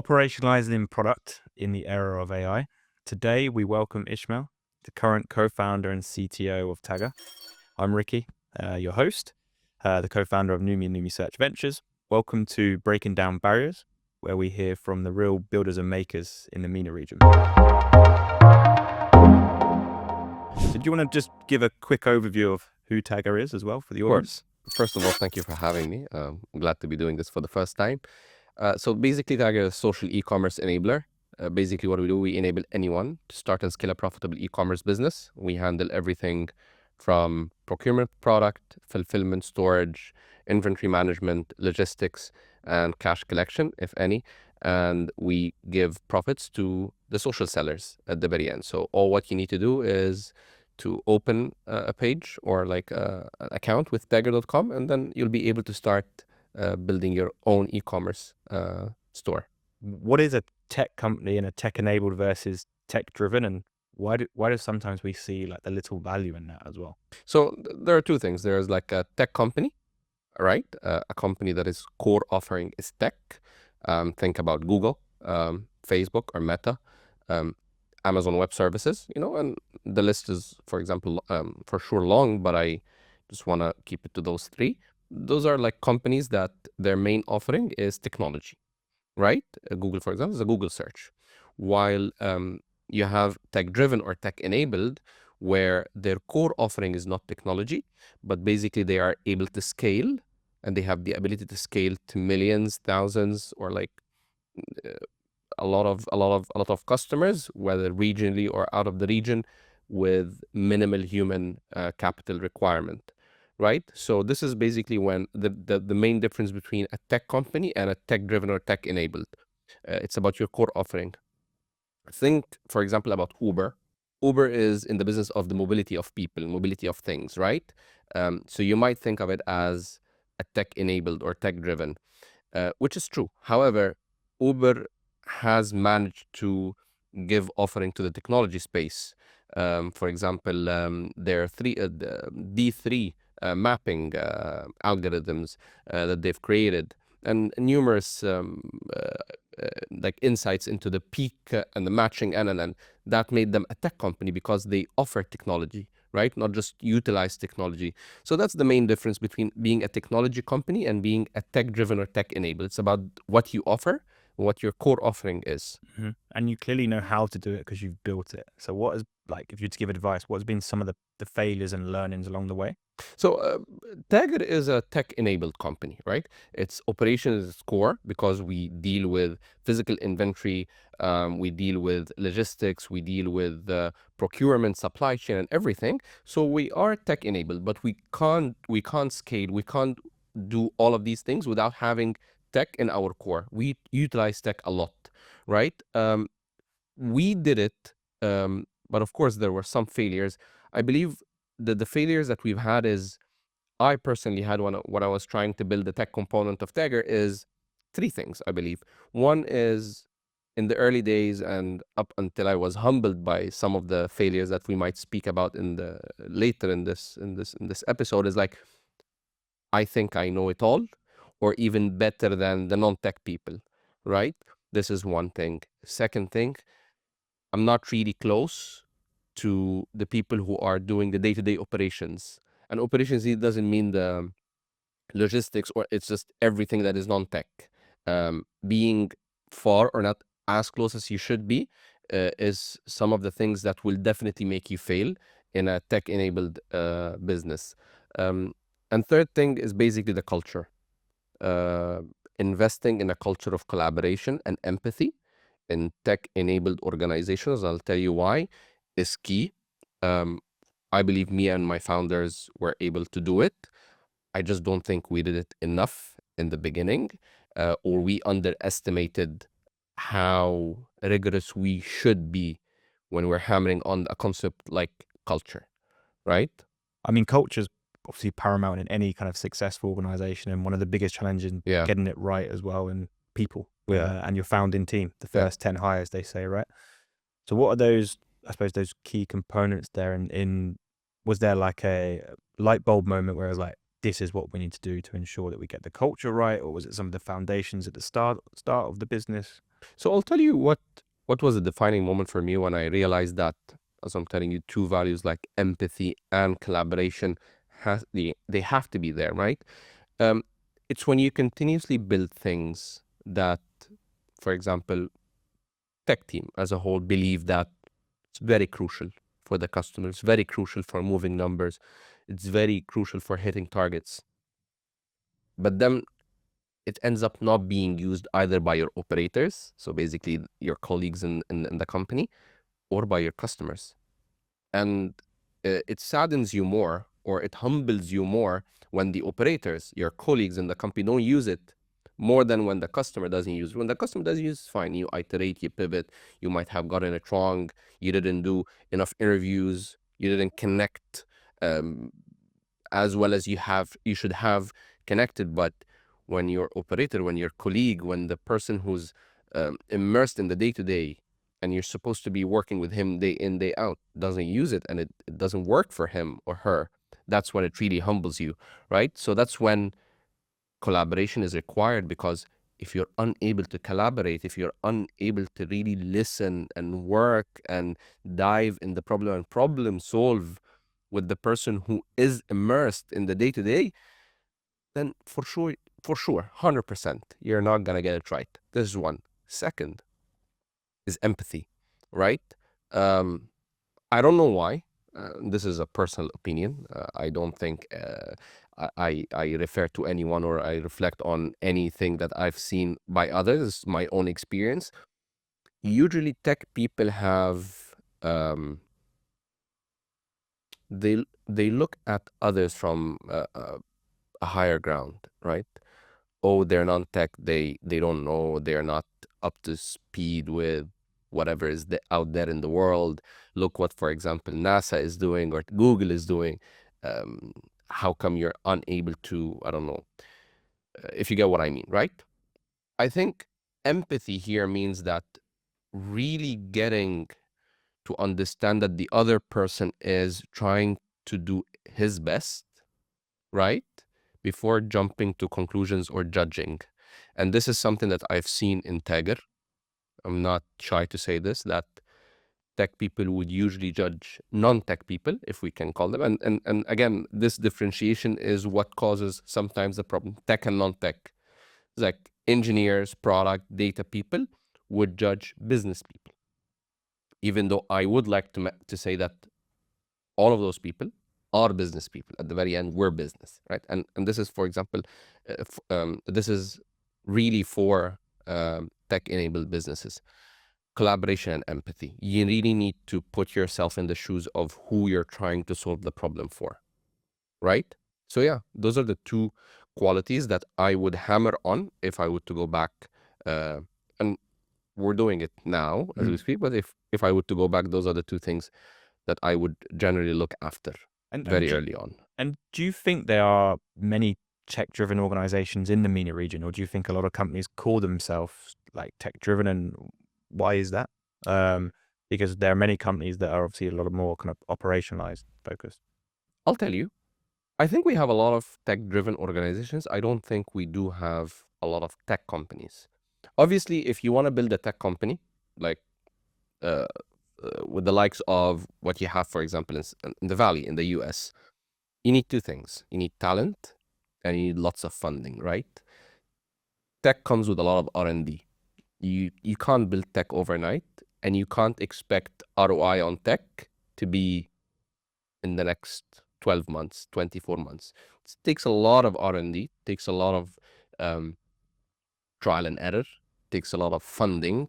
Operationalising product in the era of AI. Today, we welcome Ismail, the current co-founder and CTO of Taager. I'm Ricky, your host, the co-founder of Numi and Numi Search Ventures. Welcome to Breaking Down Barriers, where we hear from the real builders and makers in the MENA region. So do you want to just give a quick overview of who Taager is as well for the audience? First of all, thank you for having me. I'm glad to be doing this for the first time. So basically, Taager is a social e-commerce enabler. Basically, what we do, we enable anyone to start and scale a profitable e-commerce business. We handle everything from procurement, product, fulfillment, storage, inventory management, logistics, and cash collection, if any. And we give profits to the social sellers at the very end. So all what you need to do is to open a page or like an account with Taager.com, and then you'll be able to start building your own e-commerce store. What is a tech company and a tech-enabled versus tech-driven, and why do sometimes we see like the little value in that as well? So there are two things. There's like a tech company, right? A company that is core offering is tech. Think about Google, Facebook, or Meta, Amazon Web Services, and the list is, for example, for sure long, but I just want to keep it to those three. Those are like companies that their main offering is technology, right? Google, for example, is a Google search, while you have tech-driven or tech-enabled, where their core offering is not technology, but basically they are able to scale, and they have the ability to scale to millions, thousands, or like a lot of customers, whether regionally or out of the region, with minimal human capital requirement, right? So this is basically when the main difference between a tech company and a tech-driven or tech-enabled. It's about your core offering. Think, for example, about Uber. Uber is in the business of the mobility of people, mobility of things, right? So you might think of it as a tech-enabled or tech-driven, which is true. However, Uber has managed to give offering to the technology space. For example, there are D3 mapping algorithms that they've created, and numerous like insights into the peak and the matching NLN that made them a tech company because they offer technology, right? Not just utilize technology. So that's the main difference between being a technology company and being a tech-driven or tech-enabled. It's about what you offer, what your core offering is. Mm-hmm. And you clearly know how to do it because you've built it. So what is, like, if you had to give advice, what has been some of the failures and learnings along the way? So Taager is a tech-enabled company, right? Its operation is its core because we deal with physical inventory, we deal with logistics, we deal with procurement, supply chain, and everything. So we are tech-enabled, but we can't scale, we can't do all of these things without having tech in our core. We utilize tech a lot, right? We did it, but of course there were some failures. I believe the failures that we've had is, I personally had one when I was trying to build the tech component of Taager, is three things, I believe. One is, in the early days and up until I was humbled by some of the failures that we might speak about later in this episode, is like, I think I know it all, or even better than the non-tech people, right? This is one thing. Second thing, I'm not really close to the people who are doing the day-to-day operations. And operations, it doesn't mean the logistics, or it's just everything that is non-tech. Being far or not as close as you should be is some of the things that will definitely make you fail in a tech-enabled business. And third thing is basically the culture. Investing in a culture of collaboration and empathy in tech-enabled organizations, I'll tell you why, is key. I believe me and my founders were able to do it. I just don't think we did it enough in the beginning, or we underestimated how rigorous we should be when we're hammering on a concept like culture, right? I mean, culture is obviously paramount in any kind of successful organization, and one of the biggest challenges in Yeah. getting it right as well, and people Yeah. and your founding team, the Yeah. first 10 hires, they say, right? So what are those, I suppose, those key components there? And was there like a light bulb moment where it was like, this is what we need to do to ensure that we get the culture right? Or was it some of the foundations at the start of the business? So I'll tell you what was a defining moment for me when I realized that, as I'm telling you, two values like empathy and collaboration they have to be there, right? Um, it's when you continuously build things that, for example, tech team as a whole believe that it's very crucial for the customer. It's very crucial for moving numbers. It's very crucial for hitting targets. But then it ends up not being used either by your operators, so basically your colleagues in the company, or by your customers. And it saddens you more, or it humbles you more when the operators, your colleagues in the company, don't use it more than when the customer doesn't use it. When the customer does use it, fine. You iterate, you pivot, you might have gotten it wrong, you didn't do enough interviews, you didn't connect um, as well as you should have connected. But when your operator, when your colleague, when the person who's immersed in the day-to-day, and you're supposed to be working with him day in, day out, doesn't use it, and it doesn't work for him or her, that's when it really humbles you, right? So that's when collaboration is required, because if you're unable to collaborate, if you're unable to really listen and work and dive in the problem and problem solve with the person who is immersed in the day-to-day, then for sure, 100%, you're not gonna get it right. This is one. Second is empathy, right? Um, I don't know why. This is a personal opinion. I don't think I refer to anyone or I reflect on anything that I've seen by others. It's my own experience. Usually, tech people have they look at others from a higher ground, right? Oh, they're non-tech, they don't know, they're not up to speed with whatever is out there in the world. Look what, for example, NASA is doing or Google is doing. Um, how come you're unable to, I don't know, if you get what I mean, right? I think empathy here means that really getting to understand that the other person is trying to do his best, right? Before jumping to conclusions or judging. And this is something that I've seen in Taager. I'm not shy to say this, that tech people would usually judge non-tech people, if we can call them. And again, this differentiation is what causes sometimes the problem. Tech and non-tech. It's like engineers, product, data people would judge business people. Even though I would like to say that all of those people are business people. At the very end, we're business, right? And this is, for example, this is really for tech-enabled businesses. Collaboration and empathy. You really need to put yourself in the shoes of who you're trying to solve the problem for, right? So yeah, those are the two qualities that I would hammer on if I were to go back. And we're doing it now as we speak, but if I were to go back, those are the two things that I would generally look after very early on. And do you think there are many tech-driven organizations in the MENA region, or do you think a lot of companies call themselves like tech-driven, and why is that? Because there are many companies that are obviously a lot more kind of operationalized focused. I'll tell you, I think we have a lot of tech-driven organizations. I don't think we do have a lot of tech companies. Obviously, if you want to build a tech company, like with the likes of what you have, for example, in the Valley, in the US, you need two things. You need talent and you need lots of funding, right? Tech comes with a lot of R&D. You can't build tech overnight, and you can't expect ROI on tech to be in the next 12 months, 24 months. It takes a lot of R&D, takes a lot of trial and error, takes a lot of funding,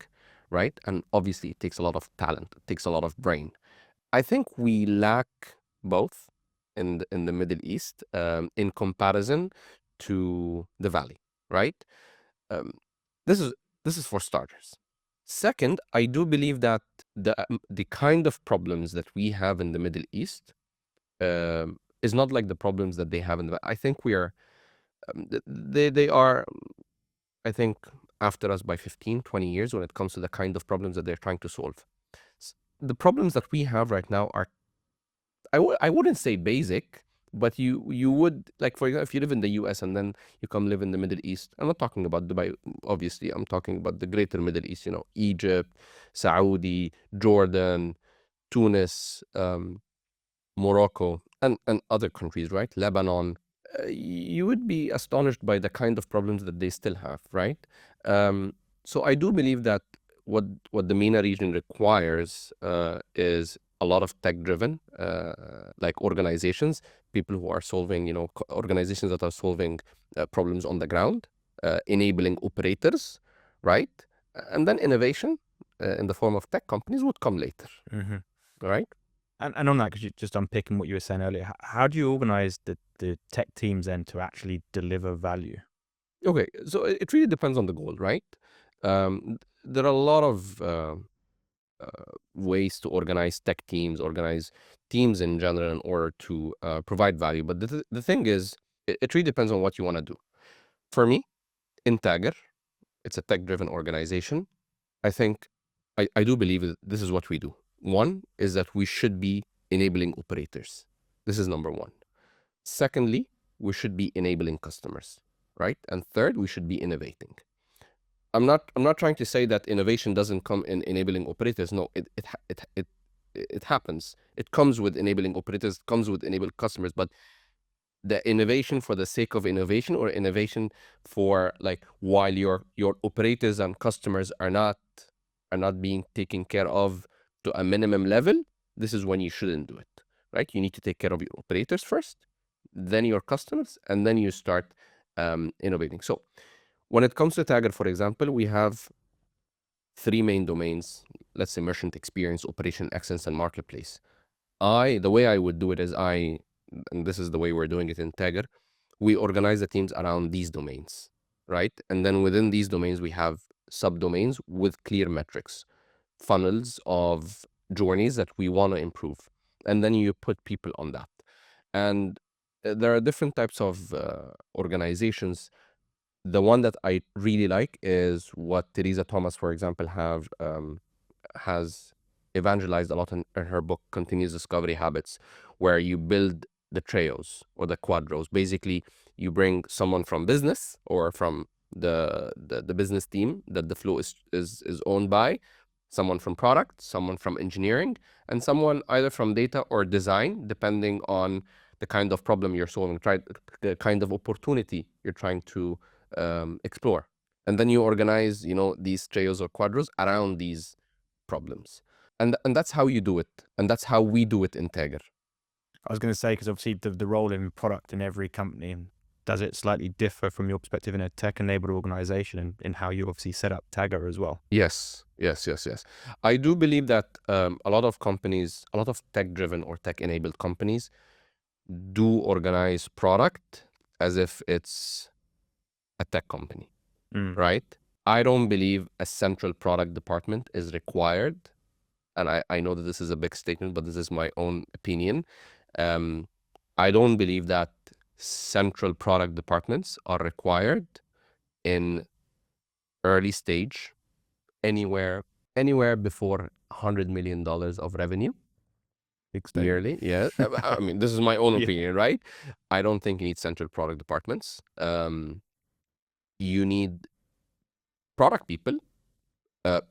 right? And obviously it takes a lot of talent, it takes a lot of brain. I think we lack both in the Middle East in comparison to the Valley, right? This is for starters. Second, I do believe that the kind of problems that we have in the Middle East is not like the problems that they have in the. I think we are, they are, I think, after us by 15, 20 years when it comes to the kind of problems that they're trying to solve. The problems that we have right now are, I wouldn't say basic, But you would, like, for example, if you live in the US and then you come live in the Middle East, I'm not talking about Dubai, obviously, I'm talking about the greater Middle East, Egypt, Saudi, Jordan, Tunis, Morocco, and other countries, right? Lebanon. You would be astonished by the kind of problems that they still have, right? Um, so I do believe that what the MENA region requires is a lot of tech-driven, like organizations, people who are solving, organizations that are solving problems on the ground, enabling operators, right? And then innovation in the form of tech companies would come later, right? And on that, because you just unpicking what you were saying earlier, how do you organize the tech teams then to actually deliver value? Okay, so it really depends on the goal, right? There are a lot of ways to organize tech teams, organize teams in general in order to provide value. But the thing is, it really depends on what you want to do. For me, in Taager, it's a tech-driven organization. I think I do believe that this is what we do. One is that we should be enabling operators. This is number one. Secondly, we should be enabling customers, right? And third, we should be innovating. I'm not trying to say that innovation doesn't come in enabling operators. No, it happens. It comes with enabling operators, comes with enabling customers, but the innovation for the sake of innovation, or innovation for, like, while your operators and customers are not being taken care of to a minimum level, this is when you shouldn't do it, right? You need to take care of your operators first, then your customers, and then you start innovating. So when it comes to Tagger, for example, we have three main domains. Let's say merchant experience, operational excellence, and marketplace. The way I would do it is and this is the way we're doing it in Tagger, we organize the teams around these domains, right? And then within these domains, we have subdomains with clear metrics, funnels of journeys that we want to improve. And then you put people on that. And there are different types of organizations. The one that I really like is what Teresa Thomas, for example, has evangelized a lot in her book, Continuous Discovery Habits, where you build the trios or the quadros. Basically, you bring someone from business or from the business team that the flow is owned by, someone from product, someone from engineering, and someone either from data or design, depending on the kind of problem you're solving, the kind of opportunity you're trying to explore. And then you organize, these trios or quadros around these problems. And that's how you do it. And that's how we do it in Tagger. I was going to say, because obviously the role in product in every company, does it slightly differ from your perspective in a tech-enabled organization, and in how you obviously set up Tagger as well? Yes. I do believe that a lot of companies, a lot of tech-driven or tech-enabled companies do organize product as if it's a tech company, right? I don't believe a central product department is required. And I know that this is a big statement, but this is my own opinion. I don't believe that central product departments are required in early stage anywhere before $100 million of revenue yearly. Yeah, I mean, this is my own opinion, right? I don't think you need central product departments. You need product people,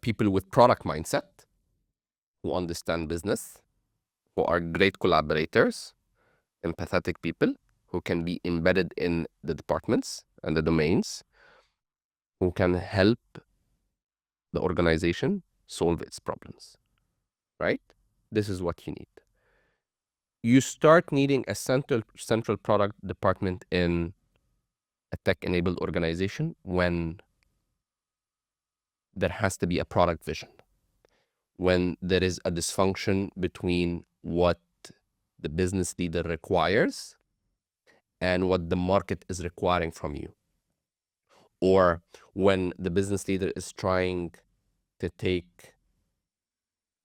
people with product mindset, who understand business, who are great collaborators, empathetic people, who can be embedded in the departments and the domains, who can help the organization solve its problems, right? This is what you need. You start needing a central product department in a tech-enabled organization when there has to be a product vision, when there is a dysfunction between what the business leader requires and what the market is requiring from you, or when the business leader is trying to take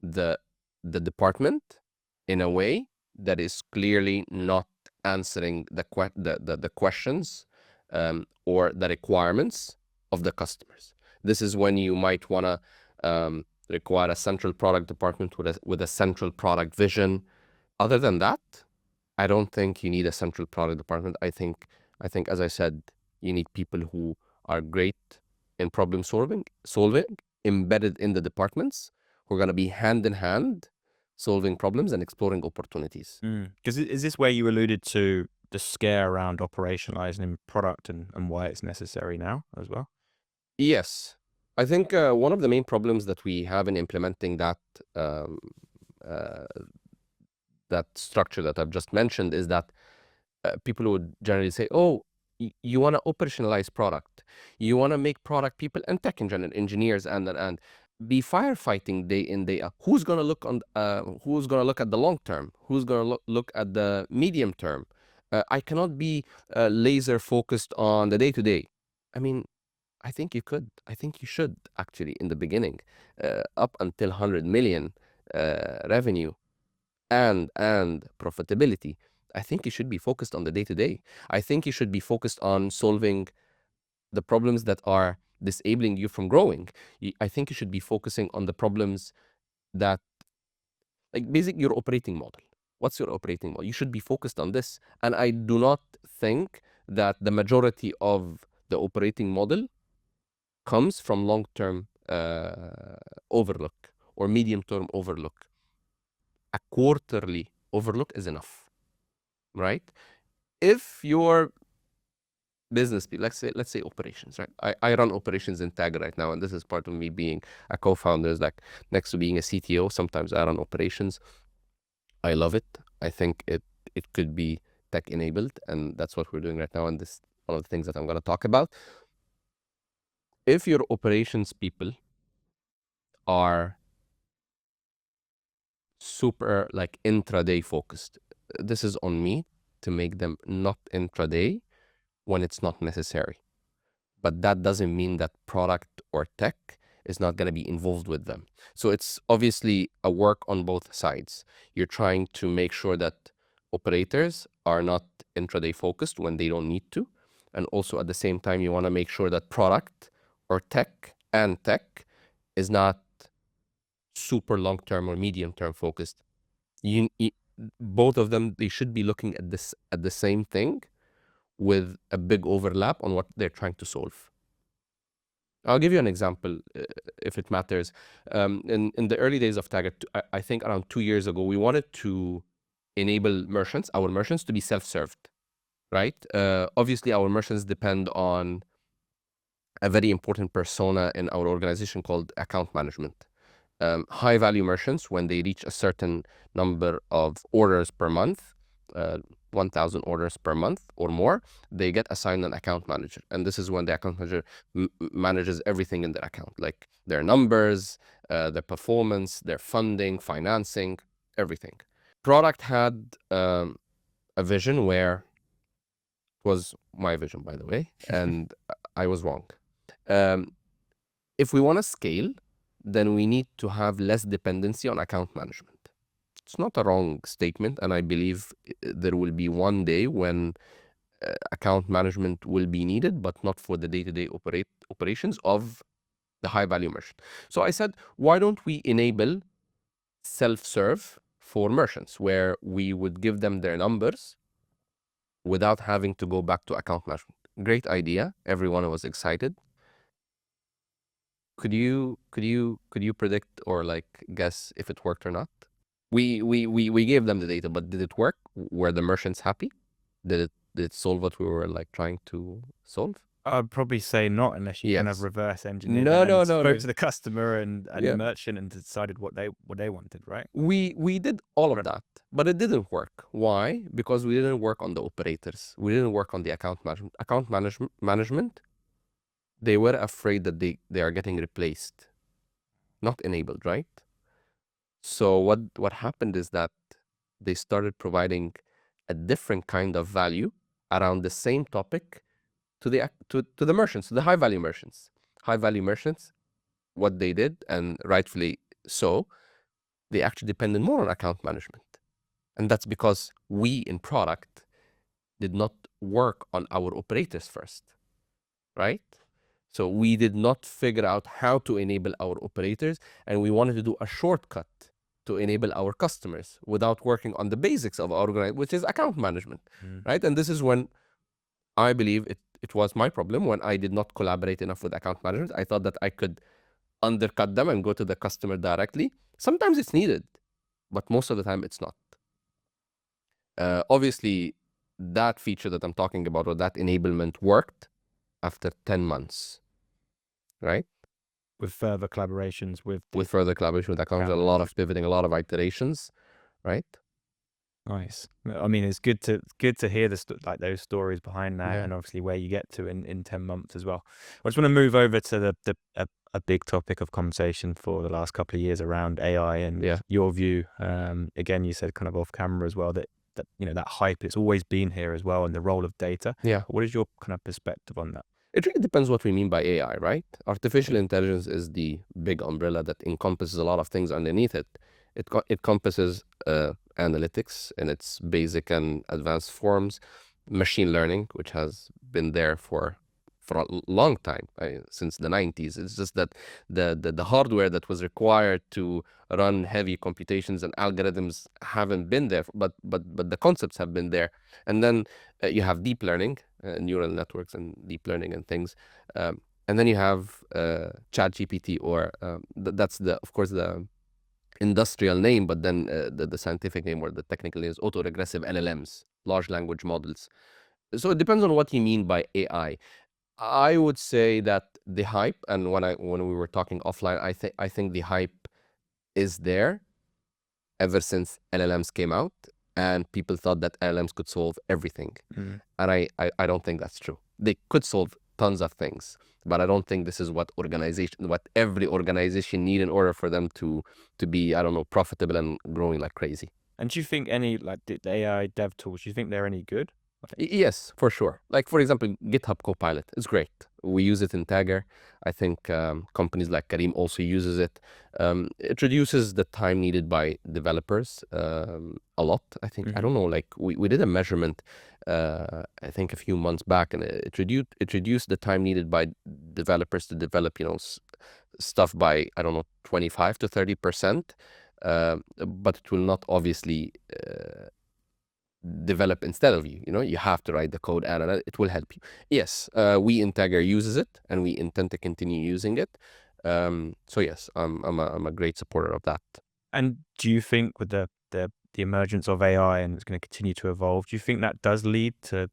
the department in a way that is clearly not answering the questions or the requirements of the customers. This is when you might want to require a central product department with a central product vision. Other than that, I don't think you need a central product department. I think, as I said, you need people who are great in problem solving, embedded in the departments, who are going to be hand in hand, solving problems and exploring opportunities. Because is this where you alluded to the scare around operationalizing in product and why it's necessary now as well? Yes. I think one of the main problems that we have in implementing that uh, that structure that I've just mentioned is that people would generally say, "Oh, you want to operationalize product, you want to make product people and tech engineers and be firefighting day in day out. Who's gonna look on? Who's gonna look at the long term? Who's gonna look at the medium term? I cannot be laser focused on the day to day." I mean, I think you could. I think you should actually in the beginning, up until 100 million revenue and profitability. I think you should be focused on the day to day. I think you should be focused on solving the problems that are disabling you from growing. I think you should be focusing on the problems that, like, basic your operating model. What's your operating model? You should be focused on this. And I do not think that the majority of the operating model comes from long-term overlook or medium-term overlook. A quarterly overlook is enough, right? If your business, let's say operations, right? I run operations in Taager right now, and this is part of me being a co-founder. Is like next to being a CTO, sometimes I run operations. I love it. I think it could be tech enabled, and that's what we're doing right now. And this one of the things that I'm going to talk about. If your operations people are super like intraday focused, this is on me to make them not intraday when it's not necessary. But that doesn't mean that product or tech is not going to be involved with them. So it's obviously a work on both sides. You're trying to make sure that operators are not intraday focused when they don't need to. And also at the same time, you want to make sure that product or tech is not super long-term or medium-term focused. Both of them, they should be looking at this at the same thing with a big overlap on what they're trying to solve. I'll give you an example if it matters. In the early days of Taager, I think around 2 years ago, we wanted to enable our merchants to be self-served, right? Obviously, our merchants depend on a very important persona in our organization called account management. High value merchants, when they reach a certain number of orders per month, 1,000 orders per month or more, they get assigned an account manager. And this is when the account manager manages everything in their account, like their numbers, their performance, their funding, financing, everything. Product had a vision where, it was my vision, by the way, and I was wrong. If we want to scale, then we need to have less dependency on account management. It's not a wrong statement, and I believe there will be one day when account management will be needed, but not for the day-to-day operations of the high-value merchant. So I said, why don't we enable self-serve for merchants, where we would give them their numbers without having to go back to account management? Great idea. Everyone was excited. Could you predict or like guess if it worked or not? We gave them the data, but did it work? Were the merchants happy? Did it solve what we were like trying to solve? I'd probably say not, unless you kind of Yes. reverse engineered No, and no, no, spoke no. to the customer and the Yeah. merchant and decided what they wanted, right? We did all of that, but it didn't work. Why? Because we didn't work on the operators. We didn't work on the account management. Management, they were afraid that they are getting replaced, not enabled, right? So what happened is that they started providing a different kind of value around the same topic to the merchants, to the high value merchants. High value merchants, what they did, and rightfully so, they actually depended more on account management. And that's because we in product did not work on our operators first, right? So we did not figure out how to enable our operators, and we wanted to do a shortcut to enable our customers without working on the basics of our organization, which is account management, right? And this is when I believe it was my problem, when I did not collaborate enough with account management. I thought that I could undercut them and go to the customer directly. Sometimes it's needed, but most of the time it's not. Obviously, that feature that I'm talking about, or that enablement, worked after 10 months, right? With further collaborations with Further collaboration with account, a lot of pivoting, a lot of iterations, right? Nice. I mean, it's good to hear like those stories behind that, Yeah. and obviously where you get to in 10 months as well. I just want to move over to a big topic of conversation for the last couple of years around AI and your view. Again, you said kind of off camera as well that that hype, it's always been here as well, and the role of data. Yeah. What is your kind of perspective on that? It really depends what we mean by AI, right? Artificial intelligence is the big umbrella that encompasses a lot of things underneath it. It encompasses analytics in its basic and advanced forms, machine learning, which has been there for a long time, since the 90s. It's just that the hardware that was required to run heavy computations and algorithms haven't been there, but the concepts have been there. And then you have deep learning, neural networks and deep learning and things. And then you have ChatGPT, or that's of course the industrial name, but then the scientific name or the technical name is autoregressive LLMs, large language models. So it depends on what you mean by AI. I would say that the hype, and when we were talking offline, I think the hype is there ever since LLMs came out, and people thought that LLMs could solve everything. And I don't think that's true. They could solve tons of things, but I don't think this is what every organization need in order for them to be, I don't know, profitable and growing like crazy. And do you think any, like, the AI dev tools, do you think they're any good? Yes, for sure. Like, for example, GitHub Copilot is great. We use it in Taager. I think companies like Kareem also uses it. It reduces the time needed by developers a lot. I think, I don't know, like we did a measurement, I think a few months back, and it reduced the time needed by developers to develop, stuff by, I don't know, 25 to 30%. But it will not obviously develop instead of you. You have to write the code, and it will help you. Yes, we in Taager uses it, and we intend to continue using it. So yes, I'm a great supporter of that. And do you think with the emergence of AI, and it's going to continue to evolve, do you think that does lead to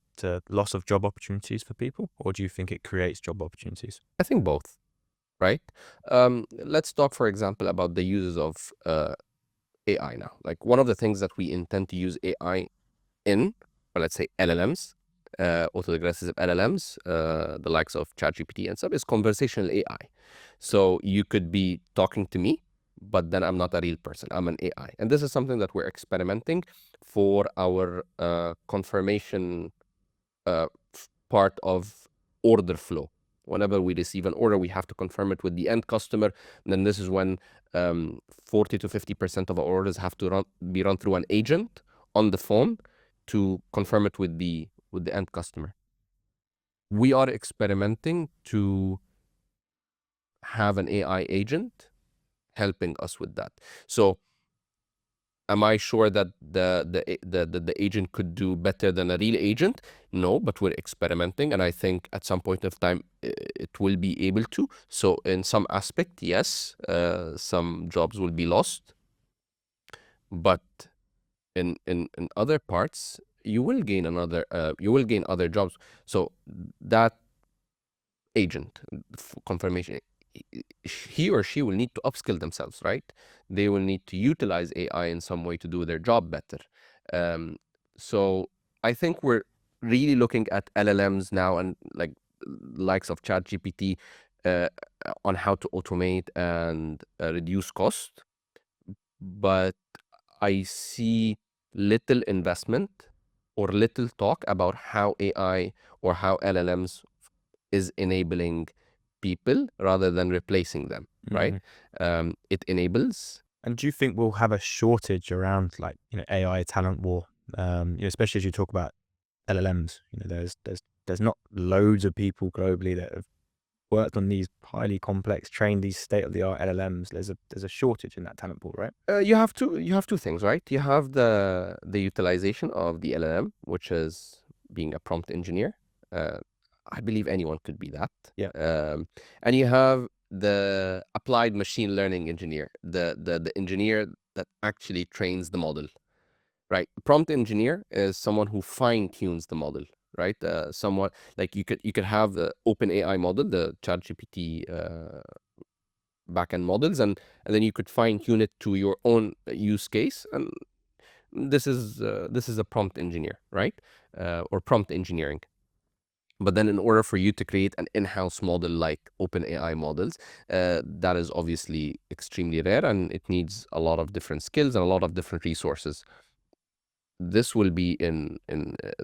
loss of job opportunities for people, or do you think it creates job opportunities? I think both, right? Let's talk, for example, about the uses of AI now. Like, one of the things that we intend to use AI in, or let's say LLMs, autoregressive LLMs, the likes of ChatGPT and stuff, is conversational AI. So you could be talking to me, but then I'm not a real person. I'm an AI. And this is something that we're experimenting for our confirmation part of order flow. Whenever we receive an order, we have to confirm it with the end customer. And then this is when 40 to 50% of our orders have to be run through an agent on the phone to confirm it with the end customer. We are experimenting to have an AI agent helping us with that. So am I sure that the agent could do better than a real agent? No, but we're experimenting, and I think at some point of time it will be able to. So in some aspect, yes, some jobs will be lost, but in other parts, you will gain other jobs. So that agent confirmation, he or she will need to upskill themselves, right? They will need to utilize AI in some way to do their job better. So I think we're really looking at LLMs now, and like likes of ChatGPT, on how to automate and reduce cost. But I see little investment or little talk about how AI or how LLMs is enabling people rather than replacing them, right? It enables. And do you think we'll have a shortage around, like, AI talent war? Especially as you talk about LLMs, there's not loads of people globally that have worked on these highly complex, trained these state-of-the-art LLMs, there's a shortage in that talent pool, right? You have two things, right? You have the utilization of the LLM, which is being a prompt engineer. Uh, I believe anyone could be that. Yeah. And you have the applied machine learning engineer, the engineer that actually trains the model, right? Prompt engineer is someone who fine tunes the model, right? Someone like you could have the open AI model, the ChatGPT backend models, and then you could fine tune it to your own use case. And this is a prompt engineer, right? Or prompt engineering. But then in order for you to create an in-house model like OpenAI models, that is obviously extremely rare, and it needs a lot of different skills and a lot of different resources. This will be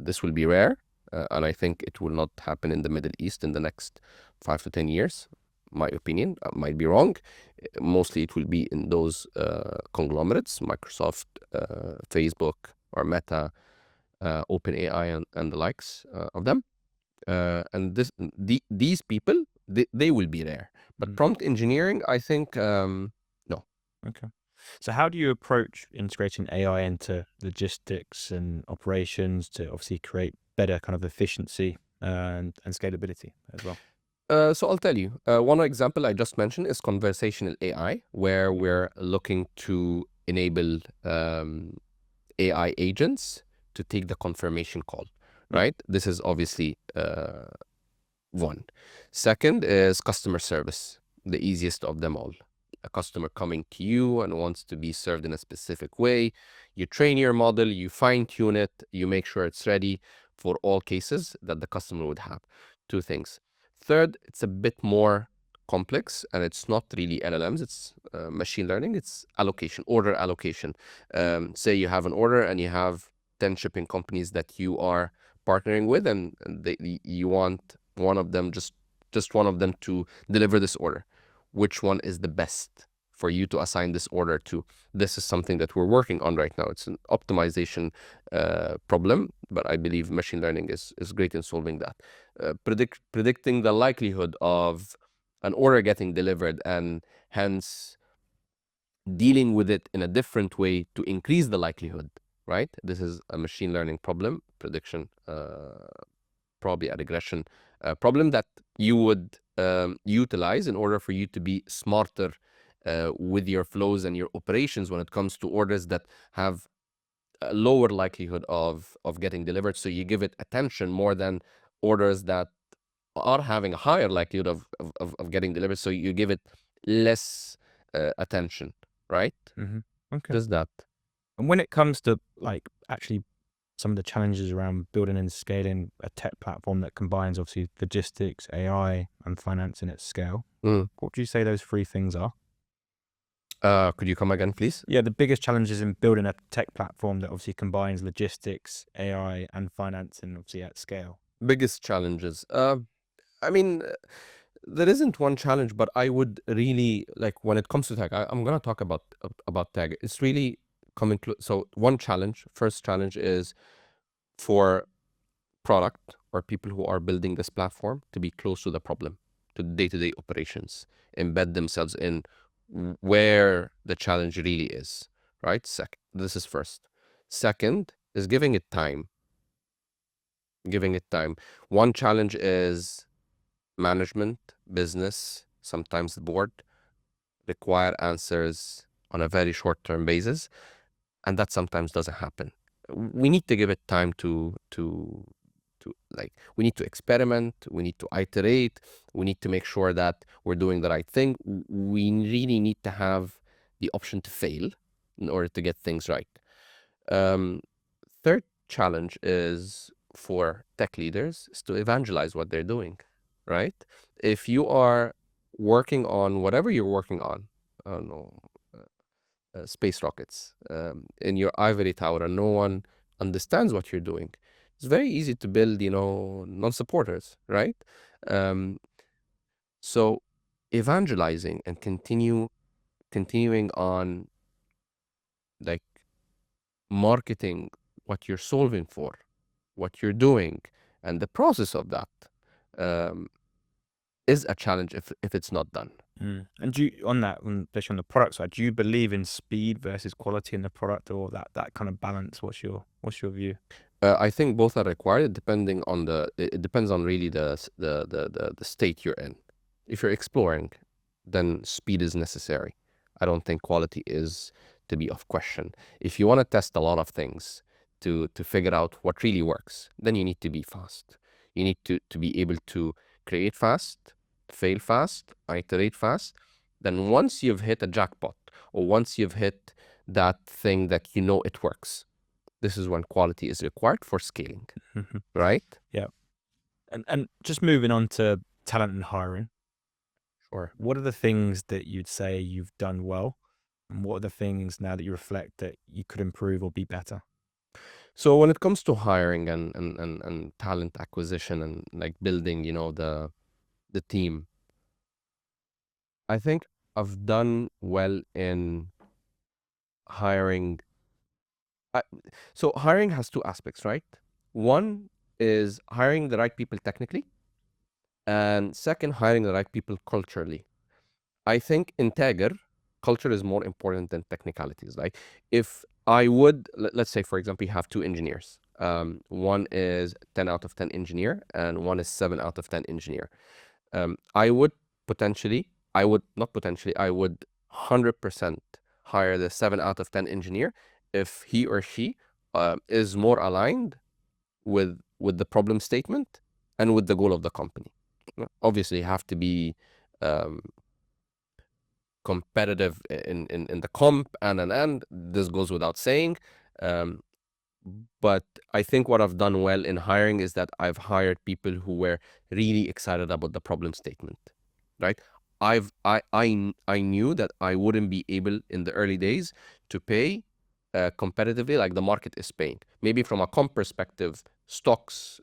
this will be rare, and I think it will not happen in the Middle East in the next 5 to 10 years. My opinion, I might be wrong. Mostly it will be in those conglomerates, Microsoft, Facebook, or Meta, OpenAI, and the likes of them. And these people, they will be there. But prompt engineering, I think, no. Okay. So how do you approach integrating AI into logistics and operations to obviously create better kind of efficiency and scalability as well? So I'll tell you, one example I just mentioned is conversational AI, where we're looking to enable AI agents to take the confirmation call, Yeah. right? This is obviously one. Second is customer service, the easiest of them all. A customer coming to you and wants to be served in a specific way. You train your model, you fine tune it, you make sure it's ready for all cases that the customer would have. Two things. Third, it's a bit more complex, and it's not really LLMs, it's machine learning, it's allocation, order allocation. Say you have an order and you have 10 shipping companies that you are partnering with, and you want one of them, just one of them, to deliver this order. Which one is the best for you to assign this order to? This is something that we're working on right now. It's an optimization problem, but I believe machine learning is great in solving that. Predicting the likelihood of an order getting delivered, and hence dealing with it in a different way to increase the likelihood, right? This is a machine learning problem, prediction, probably a regression problem that you would utilize in order for you to be smarter with your flows and your operations when it comes to orders that have a lower likelihood of getting delivered. So you give it attention more than orders that are having a higher likelihood of getting delivered. So you give it less attention, right? Okay. Just that. And when it comes to like actually some of the challenges around building and scaling a tech platform that combines obviously logistics, AI, and financing at scale, what do you say those three things are? Could you come again, please? Yeah, the biggest challenges in building a tech platform that obviously combines logistics, AI, and financing obviously at scale. Biggest challenges. I mean, there isn't one challenge, but I would really like, when it comes to tech, I'm gonna talk about tech. It's really coming close. So one challenge, first challenge, is for product or people who are building this platform to be close to the problem, to day-to-day operations, embed themselves in where the challenge really is, right? This is first. Second is giving it time. Giving it time. One challenge is management, business, sometimes the board require answers on a very short-term basis, and that sometimes doesn't happen. We need to give it time to like, we need to experiment, we need to iterate, we need to make sure that we're doing the right thing. We really need to have the option to fail in order to get things right. Third challenge is for tech leaders is to evangelize what they're doing, right? If you are working on whatever you're working on, I don't know, space rockets, in your ivory tower, and no one understands what you're doing, it's very easy to build, non-supporters, right? So evangelizing and continuing on, like, marketing what you're solving for, what you're doing, and the process of that, um, is a challenge if it's not done. And do you, on that, especially on the product side, do you believe in speed versus quality in the product, or that kind of balance? What's your view? I think both are required depending on it depends on really the state you're in. If you're exploring, then speed is necessary. I don't think quality is to be of question. If you want to test a lot of things to figure out what really works, then you need to be fast. You need to be able to create fast, fail fast, iterate fast. Then once you've hit a jackpot, or once you've hit that thing that you know it works, this is when quality is required for scaling, right? Yeah. And just moving on to talent and hiring. Sure. What are the things that you'd say you've done well? And what are the things now that you reflect that you could improve or be better? So when it comes to hiring and talent acquisition and like building, the team, I think I've done well in hiring. So hiring has two aspects, right? One is hiring the right people technically, and second, hiring the right people culturally. I think in Tagger, culture is more important than technicalities. Like if I would, let's say, for example, you have two engineers. One is 10 out of 10 engineer and one is 7 out of 10 engineer. I would not potentially, I would 100% hire the 7 out of 10 engineer if he or she is more aligned with the problem statement and with the goal of the company. Obviously, you have to be um, competitive in the comp and this goes without saying. Um, but I think what I've done well in hiring is that I've hired people who were really excited about the problem statement, right? I knew that I wouldn't be able in the early days to pay competitively like the market is paying. Maybe from a comp perspective, stocks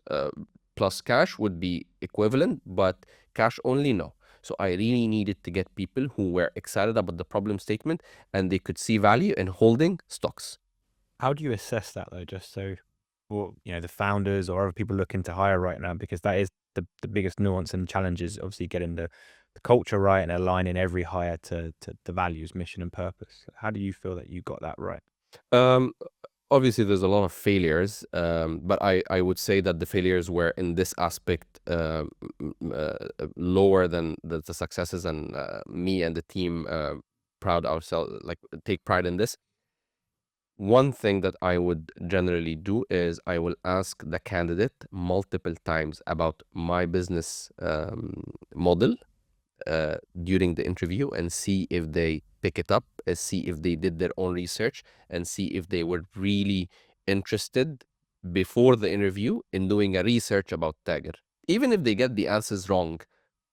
plus cash would be equivalent, but cash only, no. So I really needed to get people who were excited about the problem statement and they could see value in holding stocks. How do you assess that though? Just so, well, the founders or other people looking to hire right now, because that is the biggest nuance and challenge is obviously getting the culture right and aligning every hire to the values, mission, and purpose. How do you feel that you got that right? Um, Obviously, there's a lot of failures, but I would say that the failures were in this aspect lower than the successes, and me and the team take pride in this. One thing that I would generally do is I will ask the candidate multiple times about my business model during the interview and see if they pick it up, see if they did their own research, and see if they were really interested before the interview in doing a research about Tagger. Even if they get the answers wrong,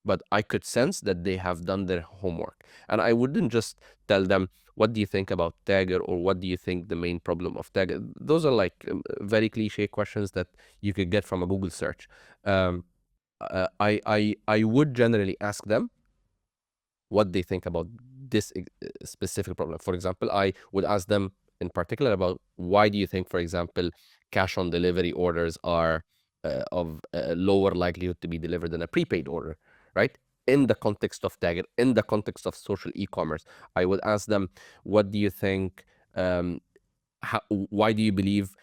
but I could sense that they have done their homework. And I wouldn't just tell them, what do you think about Tagger, or what do you think the main problem of Tagger? Those are like very cliche questions that you could get from a Google search. I would generally ask them what they think about this specific problem. For example, I would ask them in particular about why do you think, for example, cash on delivery orders are of lower likelihood to be delivered than a prepaid order, right? In the context of Tagger, in the context of social e-commerce, I would ask them, what do you think, why do you believe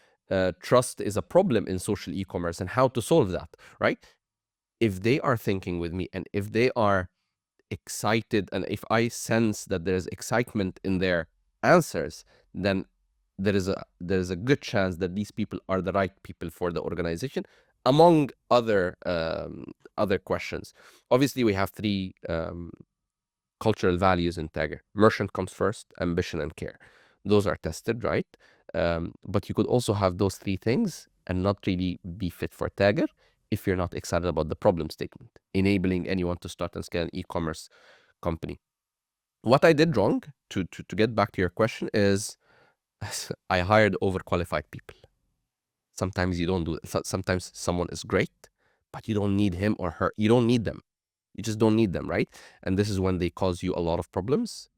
trust is a problem in social e-commerce and how to solve that, right? If they are thinking with me and if they are excited and if I sense that there's excitement in their answers, then there is a good chance that these people are the right people for the organization, among other questions. Obviously, we have three cultural values in Tagger. Merchant comes first, ambition, and care. Those are tested, right? But you could also have those three things and not really be fit for Tagger if you're not excited about the problem statement, enabling anyone to start and scale an e-commerce company. What I did wrong, to get back to your question, is I hired overqualified people. Sometimes you don't do it. Sometimes someone is great, but you don't need him or her. You don't need them. You just don't need them, right? And this is when they cause you a lot of problems,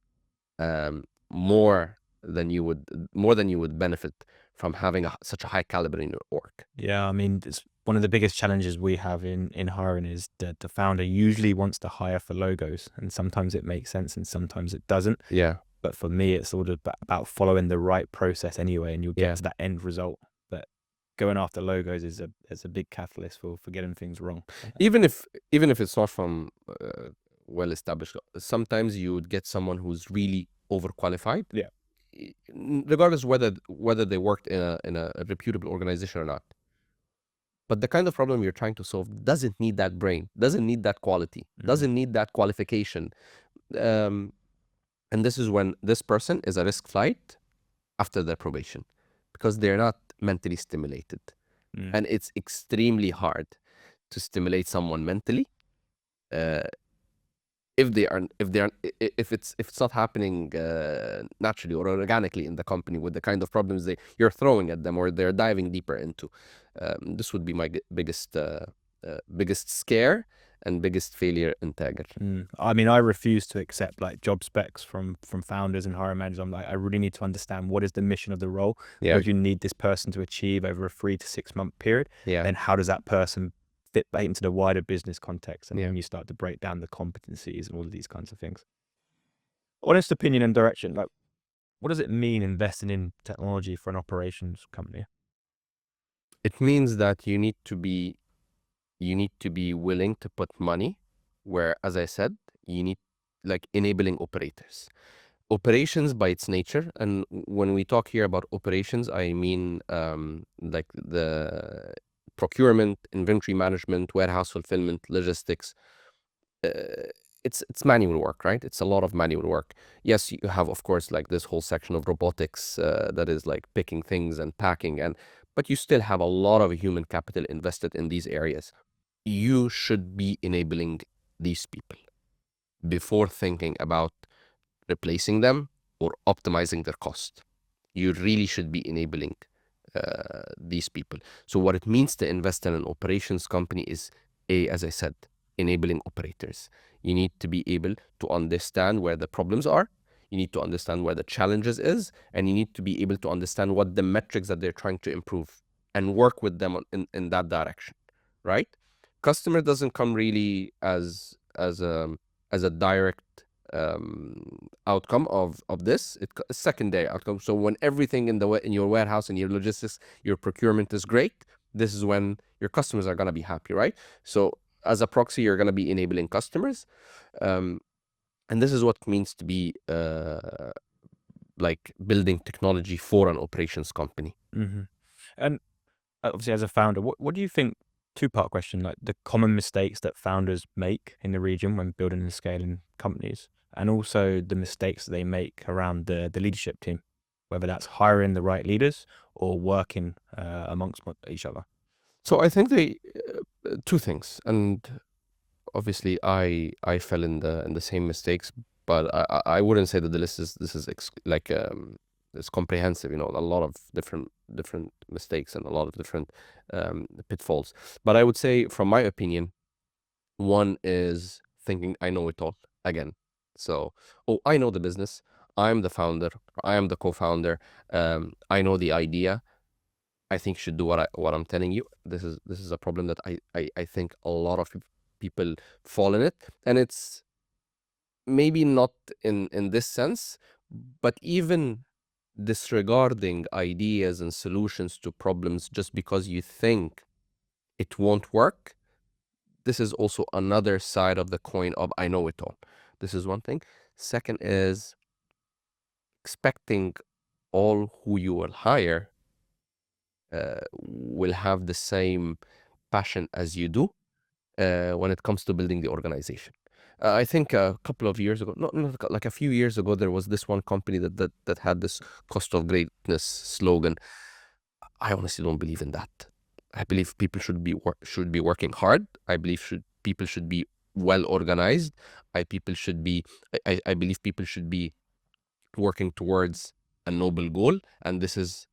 more than you would benefit from having such a high caliber in your org. Yeah, I mean, one of the biggest challenges we have in hiring is that the founder usually wants to hire for logos, and sometimes it makes sense and sometimes it doesn't. Yeah. But for me, it's sort of about following the right process anyway, and you'll get Yeah. to that end result. But going after logos is a big catalyst for getting things wrong. Even if it's not from well established, sometimes you would get someone who's really overqualified. Yeah. Regardless whether they worked in a reputable organization or not. But the kind of problem you're trying to solve doesn't need that brain, doesn't need that quality, doesn't need that qualification. And this is when this person is a risk flight after their probation, because they're not mentally stimulated. And it's extremely hard to stimulate someone mentally if it's not happening naturally or organically in the company with the kind of problems you're throwing at them or they're diving deeper into. This would be my biggest scare and biggest failure in Taager. I mean, I refuse to accept like job specs from founders and hiring managers. I'm like, I really need to understand what is the mission of the role. Yeah. What do you need this person to achieve over a 3 to 6 month period? Yeah. Then how does that person fit back into the wider business context? And Yeah. then you start to break down the competencies and all of these kinds of things. Honest opinion and direction. Like, what does it mean investing in technology for an operations company? It means that you need to be willing to put money where, as I said, you need like enabling operators. Operations by its nature, and when we talk here about operations, I mean like the procurement, inventory management, warehouse fulfillment, logistics. It's manual work, right? It's a lot of manual work. Yes, you have, of course, like this whole section of robotics that is like picking things and packing, but you still have a lot of human capital invested in these areas. You should be enabling these people before thinking about replacing them or optimizing their cost. You really should be enabling these people. So what it means to invest in an operations company is, as I said, enabling operators. You need to be able to understand where the problems are. You need to understand where the challenges is, and you need to be able to understand what the metrics that they're trying to improve and work with them in that direction, right? Customer doesn't come really as a direct outcome of this. It's a secondary outcome. So when everything in your warehouse and your logistics, your procurement is great, this is when your customers are going to be happy, right? So as a proxy, you're going to be enabling customers, and this is what it means to be like building technology for an operations company. And obviously, as a founder, what do you think? Two-part question, like the common mistakes that founders make in the region when building and scaling companies, and also the mistakes that they make around the leadership team, whether that's hiring the right leaders or working amongst each other. So I think two things, and obviously I fell in the same mistakes, but I wouldn't say that the list is like it's comprehensive. You know, a lot of different mistakes and a lot of different pitfalls. But I would say, from my opinion, one is thinking I know it all again. So, I know the business. I'm the founder. I am the co-founder. I know the idea. I think you should do what I'm telling you. This is a problem that I think a lot of people fall in it, and it's maybe not in this sense, but even disregarding ideas and solutions to problems just because you think it won't work. This is also another side of the coin of I know it all. This is one thing. Second is expecting all who you will hire will have the same passion as you do when it comes to building the organization. I think a couple of years ago, not like a few years ago, there was this one company that had this cost of greatness slogan. I honestly don't believe in that. I believe people should be working hard. I believe people should be well organized. I believe people should be working towards a noble goal, and this is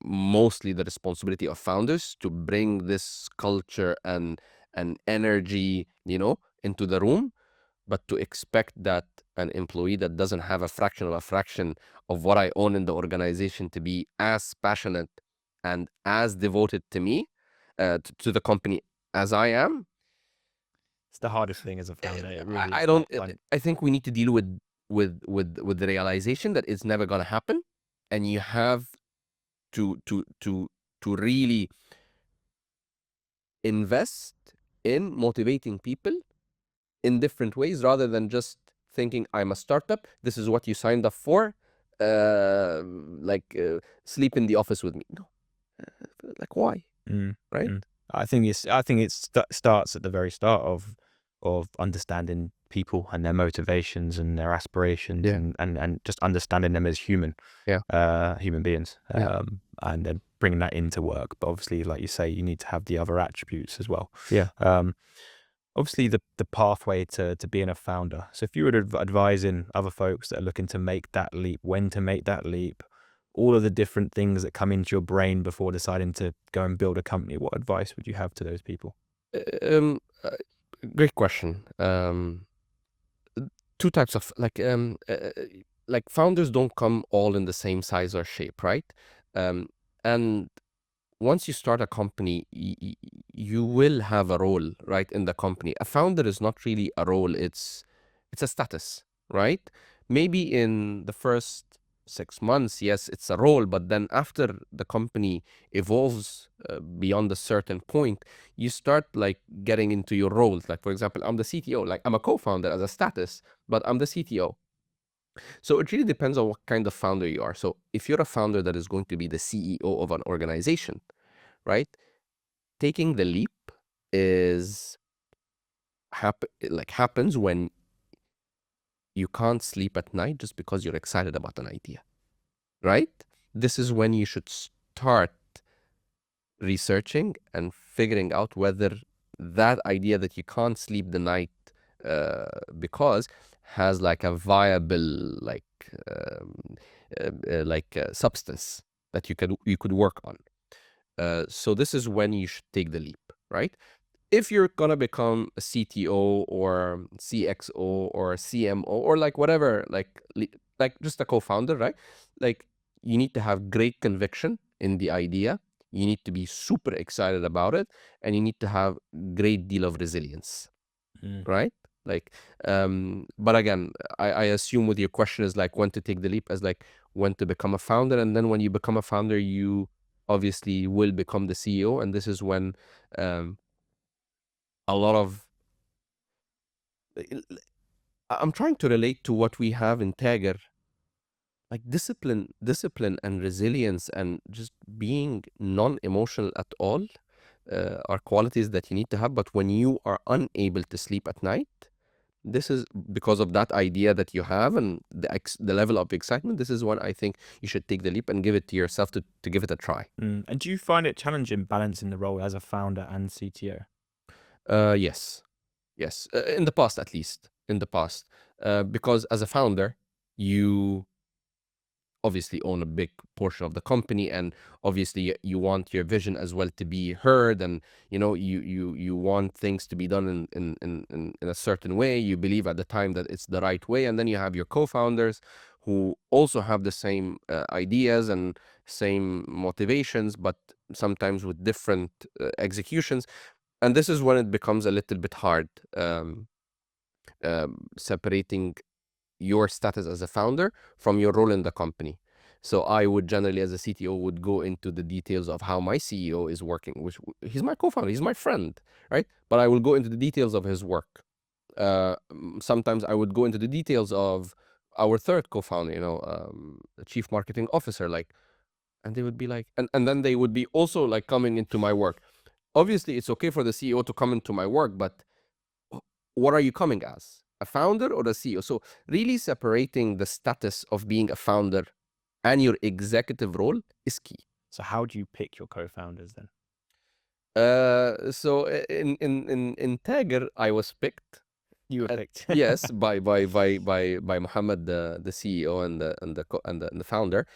mostly the responsibility of founders to bring this culture and energy, into the room. But to expect that an employee that doesn't have a fraction of what I own in the organization to be as passionate and as devoted to me, to the company as I am. It's the hardest thing as a founder. It really I is. don't. I think we need to deal with the realization that it's never gonna happen, and you have to really invest in motivating people in different ways rather than just thinking I'm a startup. This is what you signed up for. Like sleep in the office with me. No, like why? Right? I think it starts at the very start of understanding people and their motivations and their aspirations, Yeah. and just understanding them as human beings, Yeah. and then bringing that into work. But obviously, like you say, you need to have the other attributes as well. Yeah. Obviously the pathway to being a founder. So if you were advising other folks that are looking to make that leap, when to make that leap, all of the different things that come into your brain before deciding to go and build a company, what advice would you have to those people? Great question. Two types of like founders don't come all in the same size or shape, right? And once you start a company, you will have a role, right, in the company. A founder is not really a role; it's a status, right? Maybe in the first 6 months, yes, it's a role, but then after the company evolves beyond a certain point, you start like getting into your roles. Like for example, I'm the CTO. Like I'm a co-founder as a status, but I'm the CTO. So it really depends on what kind of founder you are. So if you're a founder that is going to be the CEO of an organization, right? Taking the leap is happens when you can't sleep at night just because you're excited about an idea, right? This is when you should start researching and figuring out whether that idea that you can't sleep the night because has like a viable substance that you could work on. So this is when you should take the leap, right? If you're gonna become a CTO or CXO or CMO or like whatever, like just a co-founder, right? Like you need to have great conviction in the idea. You need to be super excited about it, and you need to have great deal of resilience, right? Like, but again, I assume with your question is like when to take the leap as like when to become a founder, and then when you become a founder, you obviously will become the CEO, and this is when a lot of I'm trying to relate to what we have in Taager, like discipline and resilience and just being non-emotional at all are qualities that you need to have. But when you are unable to sleep at night, this is because of that idea that you have and the level of excitement. This is when I think you should take the leap and give it to yourself to give it a try. And do you find it challenging balancing the role as a founder and CTO? Yes. In the past, at least in the past, because as a founder, you obviously own a big portion of the company, and obviously you want your vision as well to be heard, and you want things to be done in a certain way. You believe at the time that it's the right way, and then you have your co-founders who also have the same ideas and same motivations, but sometimes with different executions. And this is when it becomes a little bit hard, separating your status as a founder from your role in the company. So I would generally, as a CTO, would go into the details of how my CEO is working, which he's my co-founder, he's my friend, right? But I will go into the details of his work. Sometimes I would go into the details of our third co-founder, the chief marketing officer, like, and they would be like, and then they would be also like coming into my work. Obviously, it's okay for the CEO to come into my work, but what are you coming as? A founder or a CEO? So really separating the status of being a founder and your executive role is key. So how do you pick your co-founders then? So in Taager, I was picked. You were picked. Yes, by Muhammad, the CEO and the founder.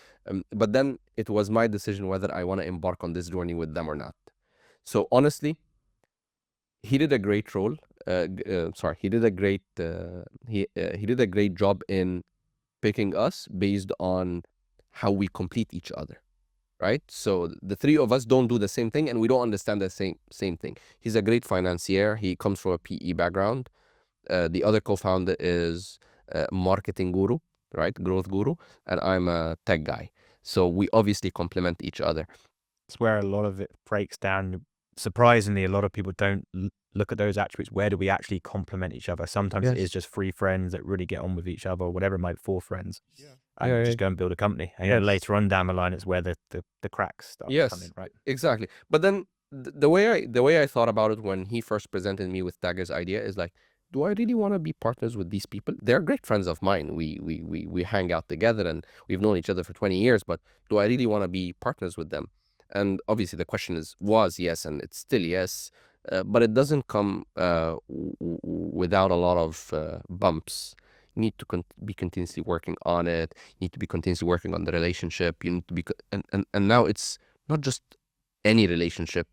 But then it was my decision whether I want to embark on this journey with them or not. So honestly, he did a great role. Sorry, he did a great he did a great job in picking us based on how we complete each other. right? So the three of us don't do the same thing, and we don't understand the same thing. He's a great financier. He comes from a PE background. The other co-founder is a marketing guru, right? Growth guru, and I'm a tech guy. So we obviously complement each other. It's where a lot of it breaks down. Surprisingly, a lot of people don't look at those attributes. Where do we actually complement each other? Sometimes it is just three friends that really get on with each other, or whatever it might be, four friends, and just go and build a company. And then later on down the line, it's where the cracks start coming, right? Exactly. But then the way I thought about it when he first presented me with Taager's idea is like, do I really want to be partners with these people? They're great friends of mine. We hang out together and we've known each other for 20 years, but do I really want to be partners with them? And obviously the question was yes, and it's still yes, but it doesn't come without a lot of bumps. You need to be continuously working on it. You need to be continuously working on the relationship. You need to be, and now it's not just any relationship.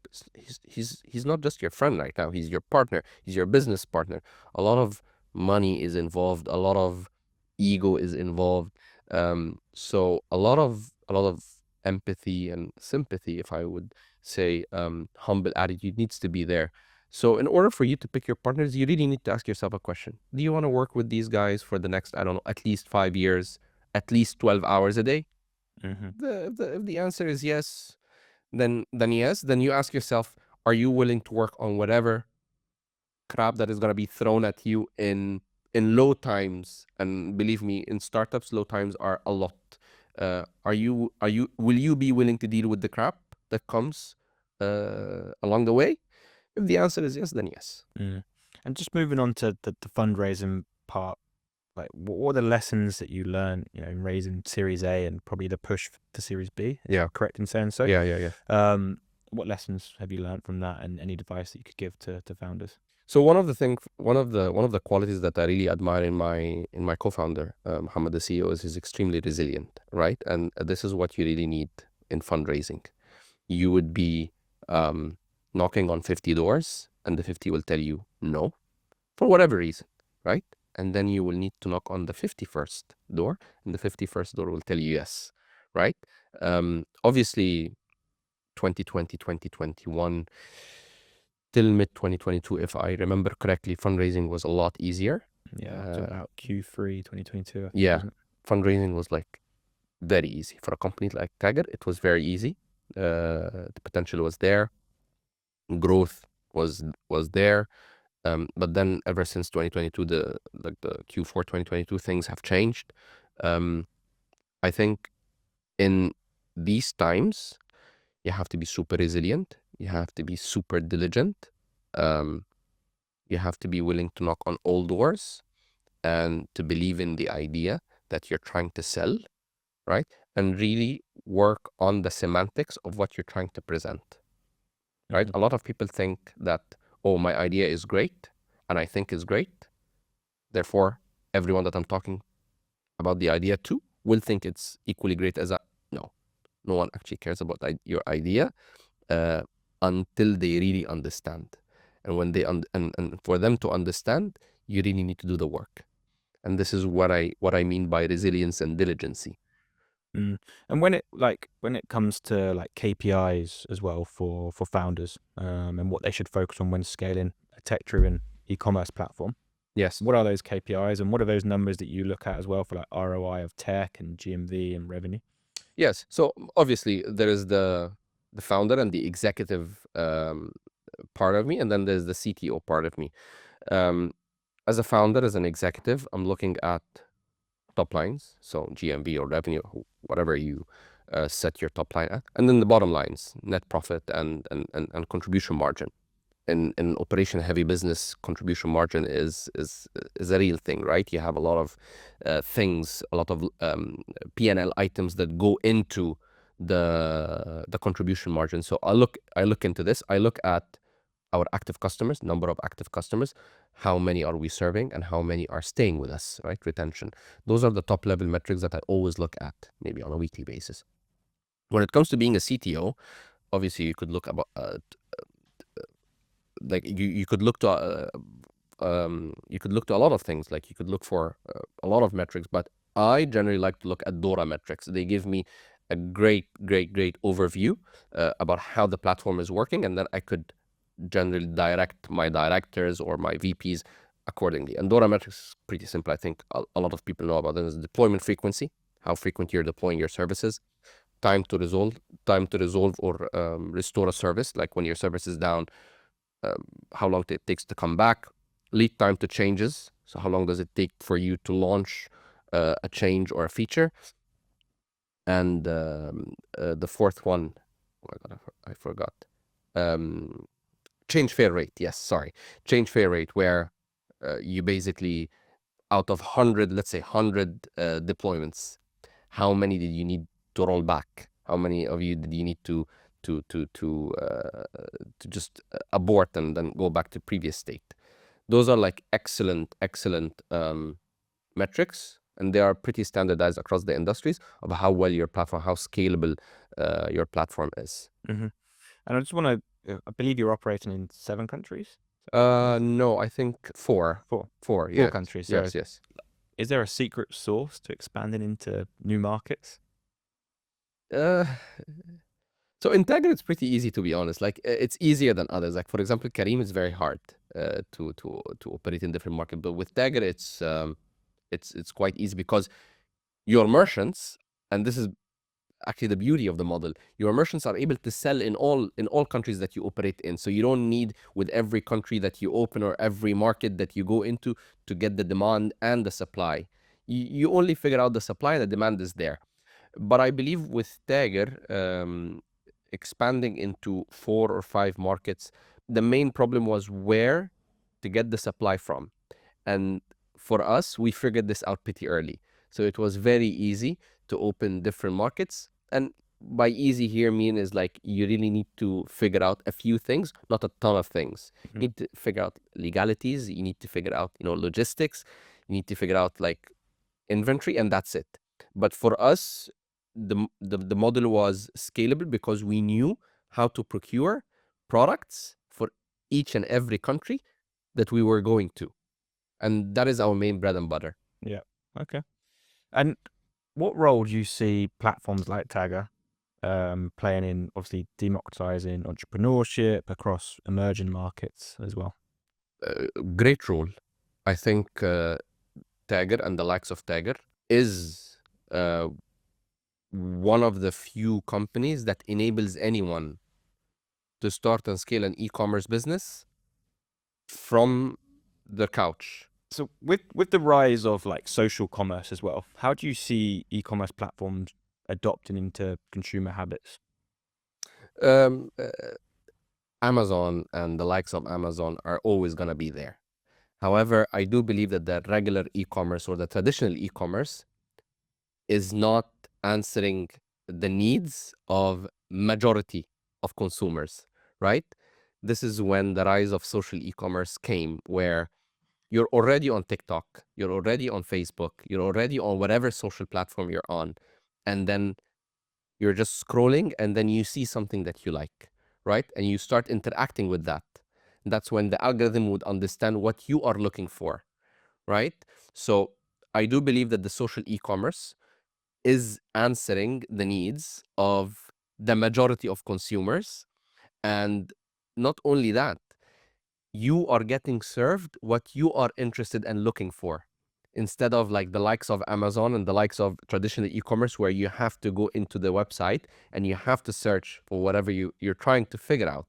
He's not just your friend right now. He's your partner. He's your business partner. A lot of money is involved. A lot of ego is involved. So a lot of empathy and sympathy, if I would say, humble attitude needs to be there. So in order for you to pick your partners, you really need to ask yourself a question. Do you want to work with these guys for the next, I don't know, at least 5 years, at least 12 hours a day? If the answer is yes, then yes. Then you ask yourself, are you willing to work on whatever crap that is going to be thrown at you in low times? And believe me, in startups, low times are a lot. Will you be willing to deal with the crap that comes along the way? If the answer is yes, then yes. And just moving on to the fundraising part, like what are the lessons that you learned, in raising Series A and probably the push to Series B? Correct in saying so? Yeah. What lessons have you learned from that, and any advice that you could give to founders? So one of the qualities that I really admire in my co-founder, Muhammad, the CEO, is he's extremely resilient, right? And this is what you really need in fundraising. You would be knocking on 50 doors, and the 50 will tell you no, for whatever reason, right? And then you will need to knock on the 51st door, and the 51st door will tell you yes, right? Obviously, 2020, 2021, till mid 2022, if I remember correctly, fundraising was a lot easier. To about Q3 2022. Fundraising was like very easy for a company like Taager. It was very easy. The potential was there. Growth was there. But then ever since 2022, the Q4 2022, things have changed. I think in these times, you have to be super resilient. You have to be super diligent. You have to be willing to knock on all doors and to believe in the idea that you're trying to sell, right? And really work on the semantics of what you're trying to present, right? A lot of people think that, oh, my idea is great and I think is great. Therefore, everyone that I'm talking about the idea to will think it's equally great as no one actually cares about your idea until they really understand. And when they and for them to understand, you really need to do the work. And this is what I mean by resilience and diligence. And when it comes to like KPIs as well for founders, and what they should focus on when scaling a tech-driven e-commerce platform. Yes. What are those KPIs, and what are those numbers that you look at as well for like ROI of tech and GMV and revenue? Yes. So obviously there is the founder and the executive part of me, and then there's the CTO part of me. As a founder, as an executive, I'm looking at top lines, so GMV or revenue, whatever you set your top line at, and then the bottom lines, net profit and contribution margin. In operation heavy business, contribution margin is a real thing, right? You have a lot of things, a lot of P&L items that go into the contribution margin. So I look into this. I look at our active customers, number of active customers, how many are we serving, and how many are staying with us, right? Retention. Those are the top level metrics that I always look at, maybe on a weekly basis. When it comes to being a CTO, obviously you could look about like you could look to a lot of things. Like you could look for a lot of metrics, but I generally like to look at DORA metrics. They give me a great overview about how the platform is working, and then I could generally direct my directors or my VPs accordingly. And DORA metrics is pretty simple. I think a lot of people know about them. Is deployment frequency, how frequent you're deploying your services, time to resolve or restore a service, like when your service is down, how long it takes to come back, lead time to changes, so how long does it take for you to launch a change or a feature, and the fourth one, oh my God, I forgot. Change fail rate. Yes, sorry. Change fail rate, where you basically, out of 100, let's say 100 deployments, how many did you need to roll back? How many of you did you need to just abort and then go back to previous state? Those are like excellent metrics, and they are pretty standardized across the industries of how well your platform, how scalable your platform is. And I just want to, I believe you're operating in 7 countries? No, I think four. Four. Four, Four yes. countries. Yes, So yes. is there a secret sauce to expanding into new markets? So in Taager, it's pretty easy, to be honest. Like it's easier than others. Like for example, Kareem is very hard to operate in different markets, but with Taager, it's quite easy because your merchants, and this is actually the beauty of the model, your merchants are able to sell in all countries that you operate in. So you don't need, with every country that you open or every market that you go into, to get the demand and the supply. You only figure out the supply, the demand is there. But I believe with Taager, expanding into 4 or 5 markets, the main problem was where to get the supply from. And for us, we figured this out pretty early. So it was very easy to open different markets. And by easy here mean is like you really need to figure out a few things, not a ton of things. You need to figure out legalities, you need to figure out, logistics, you need to figure out like inventory, and that's it. But for us, the model was scalable because we knew how to procure products for each and every country that we were going to. And that is our main bread and butter. Yeah. Okay. And what role do you see platforms like Tagger playing in obviously democratizing entrepreneurship across emerging markets as well? Great role. I think Taager and the likes of Taager is one of the few companies that enables anyone to start and scale an e-commerce business from the couch. So with the rise of like social commerce as well, how do you see e-commerce platforms adopting into consumer habits? Um, uh, Amazon and the likes of Amazon are always going to be there. However, I do believe that the regular e-commerce or the traditional e-commerce is not answering the needs of majority of consumers, right? This is when the rise of social e-commerce came, where you're already on TikTok, you're already on Facebook, you're already on whatever social platform you're on, and then you're just scrolling, and then you see something that you like, right? And you start interacting with that. That's when the algorithm would understand what you are looking for, right? So I do believe that the social e-commerce is answering the needs of the majority of consumers. And not only that, you are getting served what you are interested and looking for, instead of like the likes of Amazon and the likes of traditional e-commerce, where you have to go into the website and you have to search for whatever you're trying to figure out,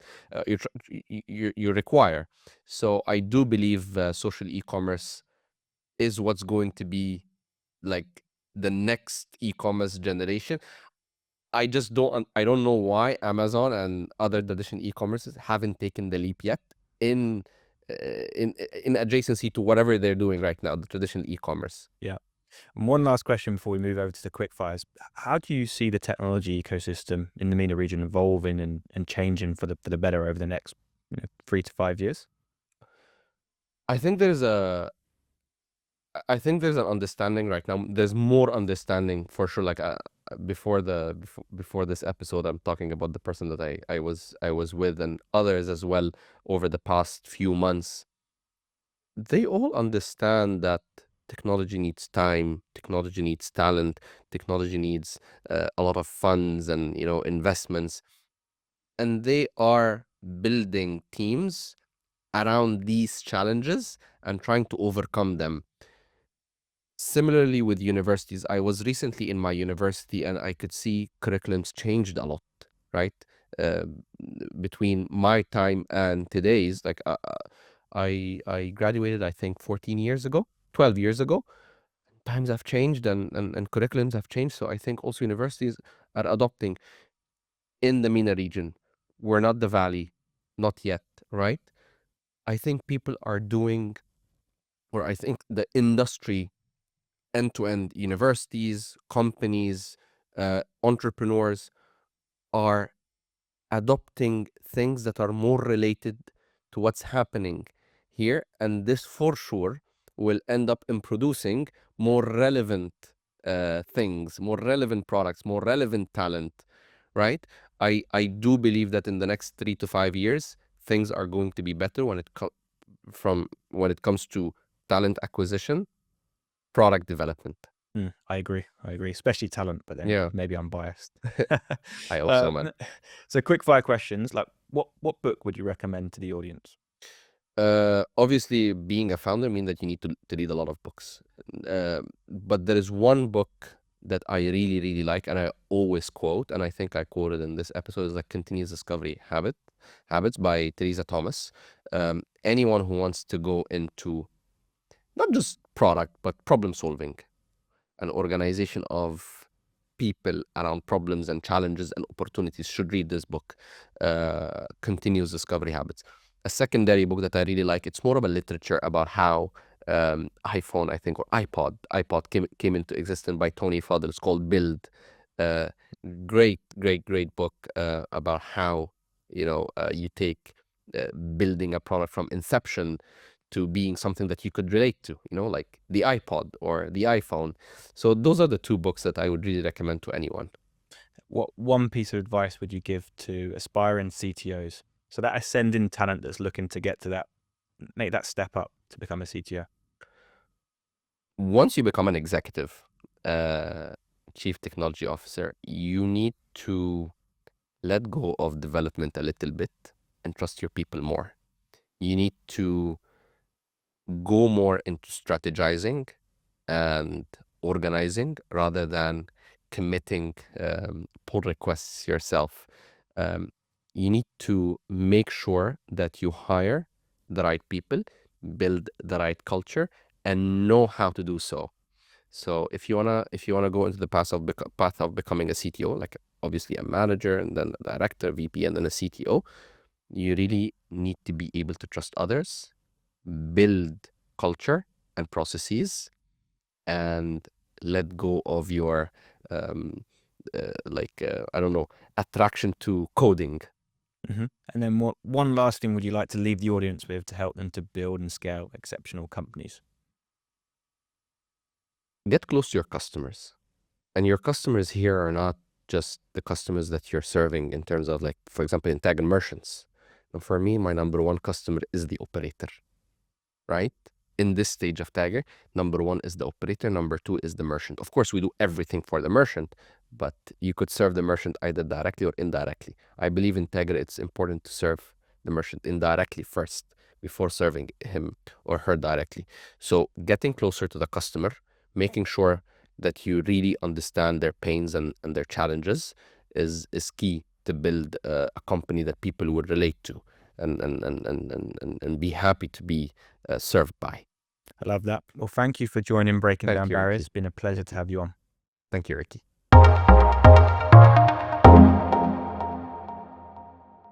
you require. So I do believe social e-commerce is what's going to be like the next e-commerce generation. I don't know why Amazon and other traditional e-commerces haven't taken the leap yet in in adjacency to whatever they're doing right now, the traditional e-commerce. Yeah. And one last question before we move over to the quick fires. How do you see the technology ecosystem in the MENA region evolving and changing for the better over the next 3 to 5 years? I think there's an understanding right now. There's more understanding for sure. Like before this episode, I'm talking about the person that I was with, and others as well over the past few months. They all understand that Technology needs time, technology needs talent, technology needs a lot of funds and investments, and they are building teams around these challenges and trying to overcome them. Similarly with universities, I was recently in my university and I could see curriculums changed a lot, right? Uh, Between my time and today's, like I graduated, I think 14 years ago, 12 years ago. Times have changed and curriculums have changed. So I think also universities are adopting in the MENA region. We're not the valley, not yet, right? I think people are doing, or I think the industry, end-to-end universities, companies, entrepreneurs are adopting things that are more related to what's happening here. And this for sure will end up in producing more relevant things, more relevant products, more relevant talent, right? I do believe that in the next 3 to 5 years, things are going to be better when it comes to talent acquisition, product development. I agree. Especially talent, but then Yeah, maybe I'm biased. I hope so, man. So quick fire questions. Like, what book would you recommend to the audience? Obviously, being a founder means that you need to read a lot of books. But there is one book that I really, really like, and I always quote, and I think I quoted in this episode, is like Continuous Discovery Habits by Teresa Thomas. Anyone who wants to go into not just product, but problem solving, an organization of people around problems and challenges and opportunities should read this book, Continuous Discovery Habits. A secondary book that I really like, it's more of a literature about how iPhone, I think, or iPod came into existence, by Tony Fadell. It's called Build. Great, great, great book about how you take building a product from inception to being something that you could relate to, like the iPod or the iPhone. So those are the two books that I would really recommend to anyone. What one piece of advice would you give to aspiring CTOs? So that ascending talent that's looking to get to that, make that step up to become a CTO. Once you become an executive, chief technology officer, you need to let go of development a little bit and trust your people more. You need to go more into strategizing and organizing rather than committing pull requests yourself. You need to make sure that you hire the right people, build the right culture, and know how to do so. So if you wanna go into the path of becoming a CTO, like obviously a manager and then a director, VP, and then a CTO, you really need to be able to trust others, build culture and processes, and let go of your I don't know, attraction to coding. And then one last thing would you like to leave the audience with to help them to build and scale exceptional companies? Get close to your customers. And your customers here are not just the customers that you're serving in terms of, like, for example, in Taager merchants. And for me, my number one customer is the operator, right? In this stage of Taager, number one is the operator, number two is the merchant. Of course, we do everything for the merchant, but you could serve the merchant either directly or indirectly. I believe in Taager, it's important to serve the merchant indirectly first before serving him or her directly. So getting closer to the customer, making sure that you really understand their pains and their challenges is key to build a company that people would relate to and be happy to be served by. I love that. Well, thank you for joining Breaking Thank Down you, Ricky. Barriers. It's been a pleasure to have you on. Thank you, Ricky.